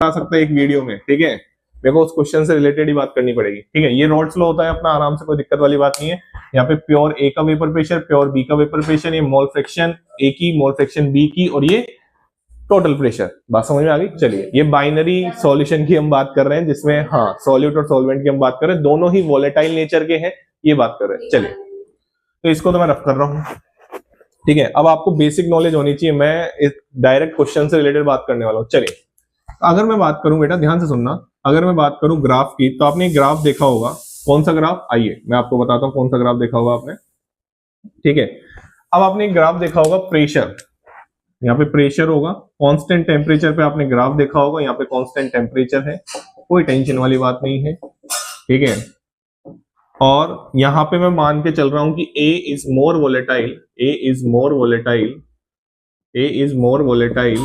आ सकता है एक वीडियो में, ठीक है, मेरे को उस क्वेश्चन से रिलेटेड ही बात करनी पड़ेगी, ठीक है। ये रॉल्स लॉ होता है अपना, आराम से, कोई दिक्कत वाली बात नहीं है। यहाँ पे प्योर ए का वेपर प्रेशर, प्योर बी का वेपर प्रेशर, ये मोल फ्रैक्शन ए की, मोल फ्रैक्शन बी की, और ये टोटल प्रेशर। बात समझ में आ गई? चलिए, ये बाइनरी सॉल्यूशन की हम बात कर रहे हैं, जिसमें हाँ सॉल्यूट और सॉल्वेंट की हम बात कर रहे हैं, दोनों ही वोलेटाइल नेचर के हैं, ये बात कर रहे हैं। चलिए, तो इसको तो मैं रफ कर रहा हूं, ठीक है। अब आपको बेसिक नॉलेज होनी चाहिए, मैं डायरेक्ट क्वेश्चन से रिलेटेड बात करने वाला हूं। चलिए, अगर मैं बात करूं, बेटा ध्यान से सुनना, अगर मैं बात करूं ग्राफ की, तो आपने ग्राफ देखा होगा। कौन सा ग्राफ? आइए मैं आपको बताता हूं कौन सा ग्राफ देखा होगा आपने, ठीक है। अब आपने ग्राफ देखा होगा प्रेशर, यहाँ पे प्रेशर होगा, कांस्टेंट टेम्परेचर पे आपने ग्राफ देखा होगा, यहाँ पे कांस्टेंट टेम्परेचर है, कोई टेंशन वाली बात नहीं है, ठीक है। और यहाँ पे मैं मान के चल रहा हूं कि A is more volatile, A is more volatile, A is more volatile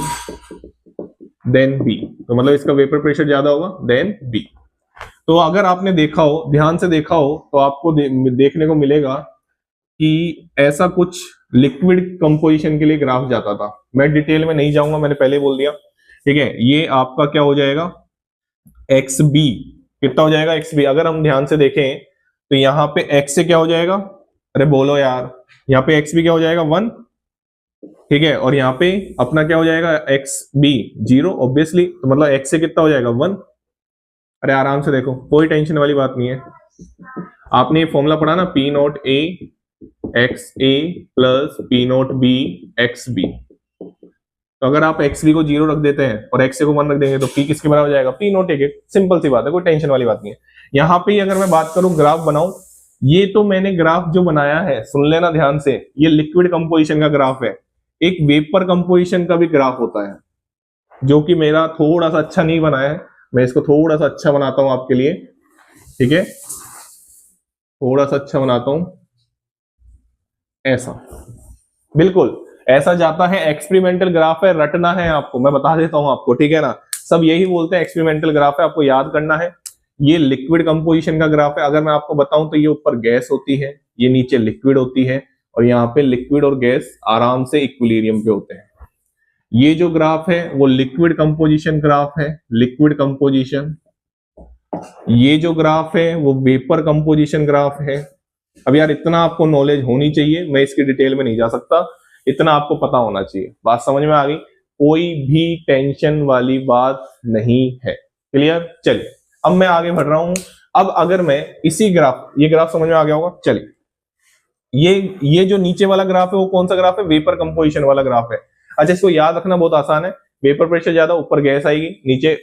than B, तो मतलब इसका वेपर प्रेशर ज्यादा होगा देन B। तो अगर आपने देखा हो, ध्यान से देखा हो, तो आपको देखने को मिलेगा कि ऐसा कुछ लिक्विड कंपोजिशन के लिए ग्राफ जाता था। मैं डिटेल में नहीं जाऊंगा, मैंने पहले बोल दिया, ठीक है। ये आपका क्या हो जाएगा, XB कितना हो जाएगा, XB। अगर हम ध्यान से देखें तो यहाँ पे X से क्या हो जाएगा, अरे बोलो यार, यहाँ पे XB क्या हो जाएगा 1, ठीक है, और यहाँ पे अपना क्या हो जाएगा XB 0 ऑब्वियसली, तो मतलब X से कितना हो जाएगा 1। अरे आराम से देखो, कोई टेंशन वाली बात नहीं है। आपने ये फॉर्मूला पढ़ा ना, P not A XA plus P not B XB। तो अगर आप XB को 0 रख देते हैं और XA को 1 रख देंगे तो P किसके बराबर हो जाएगा, P नॉट A के। सिंपल सी बात है, कोई टेंशन वाली बात नहीं है। यहाँ पे अगर मैं बात करूं ग्राफ बनाऊं, ये तो मैंने ग्राफ जो बनाया है, सुन लेना ध्यान से, ये लिक्विड कंपोजिशन का ग्राफ है। एक वेपर कंपोजिशन का भी ग्राफ होता है, जो कि मेरा थोड़ा सा अच्छा नहीं बना है, मैं इसको थोड़ा सा अच्छा बनाता हूं आपके लिए, ठीक है, थोड़ा सा अच्छा बनाता हूं, ऐसा बिल्कुल ऐसा जाता है। एक्सपेरिमेंटल ग्राफ है, रटना है आपको, मैं बता देता हूं आपको, ठीक है ना। सब यही बोलते हैं एक्सपेरिमेंटल ग्राफ है, आपको याद करना है। ये लिक्विड कंपोजिशन का ग्राफ है। अगर मैं आपको बताऊं तो ये ऊपर गैस होती है, ये नीचे लिक्विड होती है, और यहाँ पे लिक्विड और गैस आराम से इक्विलिब्रियम पे होते हैं। ये जो ग्राफ है वो लिक्विड कंपोजिशन ग्राफ है, लिक्विड कंपोजिशन। ये जो ग्राफ है वो वेपर कंपोजिशन ग्राफ है। अब यार इतना आपको नॉलेज होनी चाहिए, मैं इसकी डिटेल में नहीं जा सकता, इतना आपको पता होना चाहिए। बात समझ में आ गई? कोई भी टेंशन वाली बात नहीं है, क्लियर? चलिए, अब मैं आगे बढ़ रहा हूं। अब अगर मैं इसी ग्राफ, ये ग्राफ समझ में आ गया होगा, चलिए, ये जो नीचे वाला ग्राफ है वो कौन सा ग्राफ है, वेपर कंपोजिशन वाला ग्राफ है। अच्छा, इसको याद रखना बहुत आसान है, वेपर प्रेशर ज्यादा, ऊपर गैस आएगी, नीचे